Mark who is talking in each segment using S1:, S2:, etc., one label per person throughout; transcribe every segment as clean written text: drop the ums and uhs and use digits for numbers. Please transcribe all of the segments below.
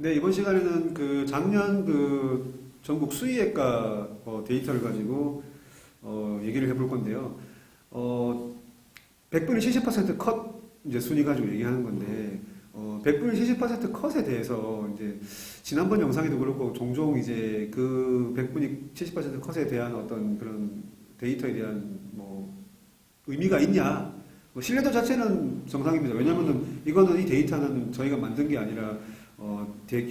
S1: 네, 이번 시간에는 그 작년 그 전국 수의외과 데이터를 가지고 얘기를 해볼 건데요. 100분의 70%컷 이제 순위 가지고 얘기하는 건데 100분의 70% 컷에 대해서 이제 지난번 영상에도 그렇고 종종 이제 그 100분의 70% 컷에 대한 어떤 그런 데이터에 대한 뭐 의미가 있냐? 뭐 신뢰도 자체는 정상입니다. 왜냐면은 이거는 이 데이터는 저희가 만든 게 아니라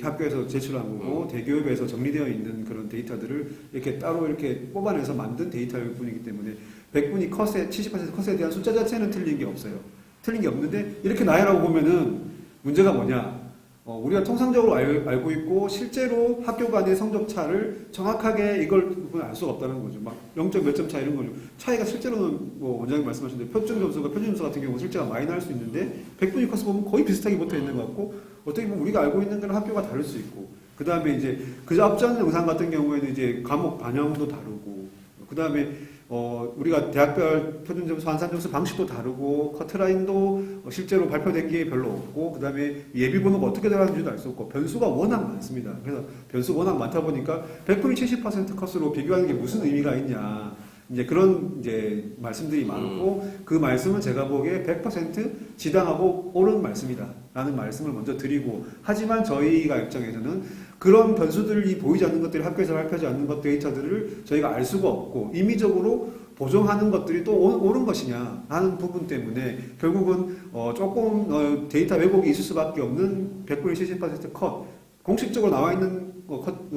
S1: 학교에서 제출한 거고 대교육에서 정리되어 있는 그런 데이터들을 이렇게 따로 이렇게 뽑아내서 만든 데이터일 뿐이기 때문에 100분위 컷에 70% 컷에 대한 숫자 자체는 틀린 게 없어요. 틀린 게 없는데 이렇게 나열하고 보면은 문제가 뭐냐? 우리가 통상적으로 알고 있고 실제로 학교 간의 성적 차를 정확하게 이걸 알 수가 없다는 거죠. 막 0점 몇 점 차 이런 거죠. 차이가 실제로는 뭐 원장님 말씀하신 대로 표준 점수가 표준 점수 같은 경우 실제가 많이 날 수 있는데 100분위 컷을 보면 거의 비슷하게 붙어 있는 것 같고 어떻게 보면 우리가 알고 있는 거랑 학교가 다를 수 있고 그 다음에 이제 그 앞전 영상 같은 경우에는 이제 과목 반영도 다르고 그 다음에 우리가 대학별 표준점수 환산점수 방식도 다르고 커트라인도 실제로 발표된 게 별로 없고 그 다음에 예비번호가 어떻게 들어가는지도 알 수 없고 변수가 워낙 많습니다. 그래서 변수가 워낙 많다 보니까 100분의 70% 컷으로 비교하는 게 무슨 의미가 있냐 이제 그런 이제 말씀들이 많고 그 말씀은 제가 보기에 100% 지당하고 옳은 말씀이다 라는 말씀을 먼저 드리고 하지만 저희가 입장에서는 그런 변수들이 보이지 않는 것들이 학교에서 발표하지 않는 것 데이터들을 저희가 알 수가 없고 임의적으로 보정하는 것들이 또 옳은 것이냐 하는 부분 때문에 결국은 조금 데이터 왜곡이 있을 수밖에 없는 100분의 70%컷 공식적으로 나와 있는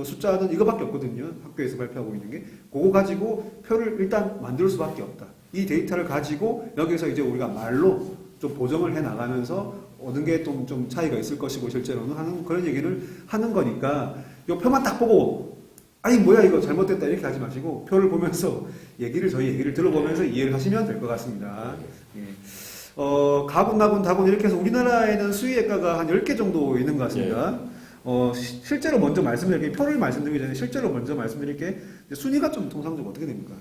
S1: 숫자는 이거밖에 없거든요. 학교에서 발표하고 있는 게 그거 가지고 표를 일단 만들 수밖에 없다. 이 데이터를 가지고 여기서 이제 우리가 말로 좀 보정을 해 나가면서 어느 게 좀 차이가 있을 것이고 실제로는 하는 그런 얘기를 하는 거니까 이 표만 딱 보고 아니 뭐야 이거 잘못됐다 이렇게 하지 마시고 표를 보면서 저희 얘기를 들어보면서 이해를 하시면 될 것 같습니다. 예. 가군, 나군, 다군 이렇게 해서 우리나라에는 수의외과가 한 10개 정도 있는 것 같습니다. 실제로 먼저 말씀드릴 게 표를 말씀드리기 전에 실제로 먼저 말씀드릴 게 순위가 좀 통상적으로 어떻게 됩니까?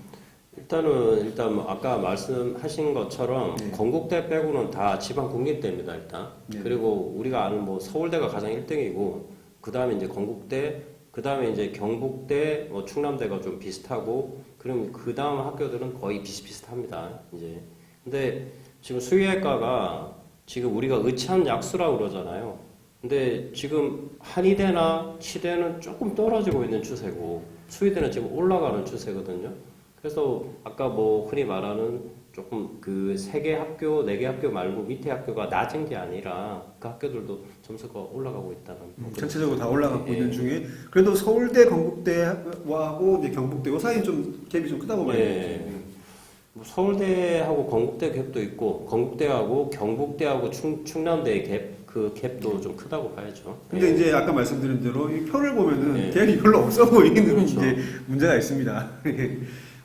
S2: 일단 뭐 아까 말씀하신 것처럼
S1: 네.
S2: 건국대 빼고는 다 지방 국립대입니다. 일단
S1: 네.
S2: 그리고 우리가 아는 뭐 서울대가 가장 1등이고 그 다음에 이제 건국대, 그 다음에 이제 경북대, 뭐 충남대가 좀 비슷하고 그럼 그 다음 학교들은 거의 비슷비슷합니다. 이제 근데 지금 수의외과가 지금 우리가 의찬약수라고 그러잖아요. 근데 지금 한의대나 치대는 조금 떨어지고 있는 추세고 수의대는 지금 올라가는 추세거든요. 그래서 아까 뭐 흔히 말하는 조금 그 3개 학교, 4개 학교 말고 밑에 학교가 낮은 게 아니라 그 학교들도 점수가 올라가고 있다는.
S1: 전체적으로 다 올라가고 있는 중에 그래도 서울대, 건국대하고 이제 경북대 요 사이는 좀 갭이 좀 크다고 봐야 되겠죠.
S2: 뭐 서울대하고 건국대 갭도 있고 건국대하고 경북대하고 충남대의 그 갭도 좀 크다고 봐야죠.
S1: 근데 이제 아까 말씀드린 대로 이 표를 보면은 갭이 별로 없어 보이는
S2: 그렇죠.
S1: 이제 문제가 있습니다.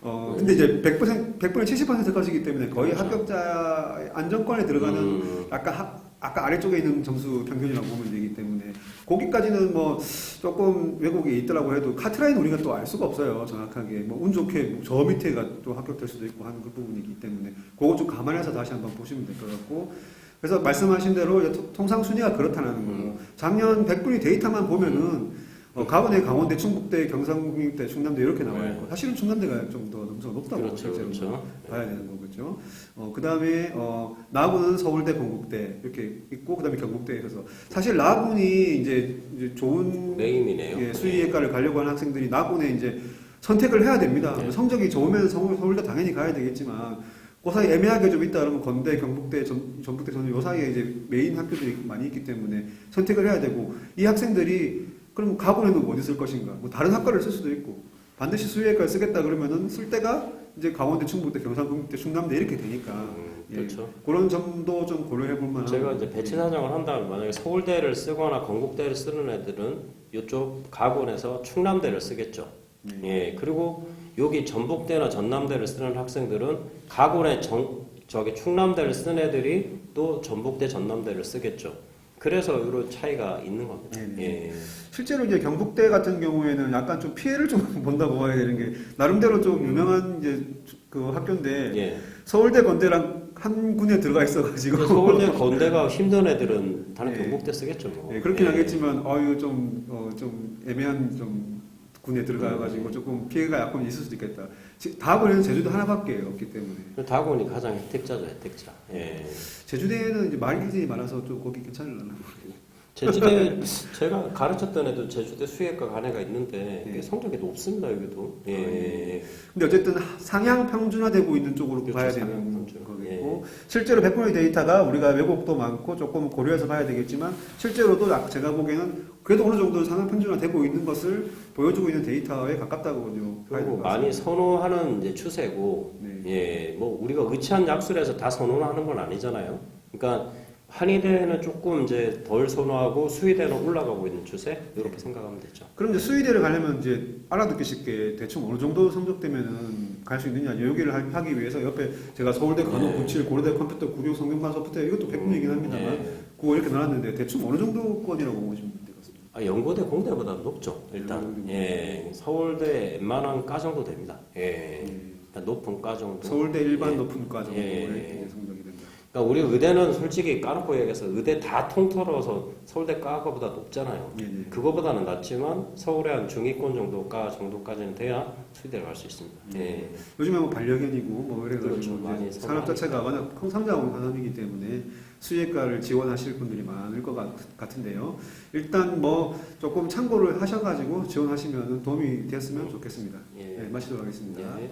S1: 근데 이제 100%, 100분의 70% 컷이기 때문에 거의
S2: 그렇죠.
S1: 합격자 안정권에 들어가는 아까 아래쪽에 있는 점수 평균이라고 보면 되기 때문에 거기까지는 뭐 조금 왜곡이 있더라고 해도 카트라인 우리가 또 알 수가 없어요. 정확하게 뭐 운 좋게 저 밑에가 또 합격될 수도 있고 하는 그 부분이기 때문에 그거 좀 감안해서 다시 한번 보시면 될 것 같고 그래서 말씀하신 대로 통상 순위가 그렇다는 거고 작년 100분위 데이터만 보면은 가은에 강원대, 충북대, 경상국립대, 충남대 이렇게 나와요. 사실은 충남대가 좀 더 점수가 높다고
S2: 그렇죠,
S1: 실제로
S2: 그렇죠.
S1: 봐야 되는 거겠죠. 그 다음에 나군은 서울대, 건국대 이렇게 있고 그 다음에 경북대에 있어서 사실 나군이 이제 좋은
S2: 메인이네요.
S1: 수의외과를 가려고 하는 학생들이 나군에 이제 선택을 해야 됩니다. 성적이 좋으면 서울대 당연히 가야 되겠지만 그 사이 애매하게 좀 있다 그러면 건대, 경북대, 전북대, 요 사이에 이제 메인 학교들이 많이 있기 때문에 선택을 해야 되고 이 학생들이 그럼 가군에는 어디 쓸 것인가? 뭐 다른 학과를 쓸 수도 있고 반드시 수의외과를 쓰겠다 그러면은 쓸 때가 이제 강원대, 충북대, 경상국립대, 충남대 이렇게 되니까
S2: 그렇죠.
S1: 그런 점도 좀 고려해 볼 만한.
S2: 제가 이제 배치 사정을 한다면 만약에 서울대를 쓰거나 건국대를 쓰는 애들은 이쪽 가군에서 충남대를 쓰겠죠. 예. 그리고 여기 전북대나 전남대를 쓰는 학생들은 가군에 저기 충남대를 쓴 애들이 또 전북대, 전남대를 쓰겠죠. 그래서 이런 차이가 있는 겁니다. 예.
S1: 실제로 이제 경북대 같은 경우에는 약간 좀 피해를 좀 본다고 봐야 되는 게 나름대로 좀 유명한 이제 그 학교인데 서울대, 건대랑 한 군에 들어가 있어가지고
S2: 근데 서울대 건대가 힘든 애들은 다른
S1: 네.
S2: 경북대 쓰겠죠. 뭐.
S1: 예, 그렇긴
S2: 예.
S1: 하겠지만 이거 좀 애매한 좀 군에 들어가가지고 조금 피해가 약간 있을 수도 있겠다. 다음에는 제주도 하나밖에 없기 때문에
S2: 다곤이 가장 혜택자죠, 혜택자. 예.
S1: 제주대는 이제 말이 많아서 좀 거기 괜찮을라나 모르겠어요.
S2: 제주대 제가 가르쳤던 애도 제주대 수의학과 간 애가 있는데
S1: 예.
S2: 성적이 높습니다 여기도. 예.
S1: 근데 어쨌든 상향 평준화되고 있는 쪽으로
S2: 그렇죠,
S1: 봐야
S2: 상향
S1: 되는
S2: 평준.
S1: 거겠고 실제로 100분의 데이터가 우리가 왜곡도 많고 조금 고려해서 봐야 되겠지만 실제로도 제가 보기에는 그래도 어느 정도 상향 평준화되고 있는 것을 보여주고 있는 데이터에 가깝다고 봐야
S2: 그리고
S1: 될것
S2: 많이
S1: 같습니다.
S2: 선호하는 이제 추세고,
S1: 네.
S2: 예, 뭐 우리가 의치한 약술에서 다 선호하는 건 아니잖아요. 그러니까 한의대는 조금 이제 덜 선호하고 수의대는 올라가고 있는 추세 이렇게 생각하면 되죠.
S1: 그럼 이제 수의대를 가려면 이제 알아듣기 쉽게 대충 어느 정도 성적되면은 갈 수 있느냐 여기를 하기 위해서 옆에 제가 서울대 간호 97, 고려대 컴퓨터 96, 성균관 소프트웨어 이것도 100분이긴 합니다만
S2: 예.
S1: 그거 이렇게 나눴는데 대충 어느 정도권이라고 보시면 될 것 같습니다.
S2: 연고대 공대보다 높죠 일단. 예, 서울대 웬만한 과 정도 됩니다. 예, 일단 높은 과 정도.
S1: 서울대 일반
S2: 예.
S1: 높은 과 정도의
S2: 예.
S1: 성적이 된다.
S2: 그러니까 우리 의대는 솔직히 까놓고 얘기해서 의대 다 통틀어서 서울대 과거보다 높잖아요.
S1: 예, 예.
S2: 그거보다는 낮지만 서울의 한 중위권 정도 과 정도까지는 돼야 수의대를 갈 수 있습니다. 예.
S1: 요즘에 뭐 반려견이고 뭐 이래가지고
S2: 그렇죠.
S1: 이제
S2: 많이
S1: 산업 자체가 워낙 성장하는 산업이기 때문에 수의과를 지원하실 분들이 많을 것 같은데요. 일단 뭐 조금 참고를 하셔가지고 지원하시면 도움이 되었으면 좋겠습니다.
S2: 예.
S1: 네, 마치도록 하겠습니다.
S2: 예.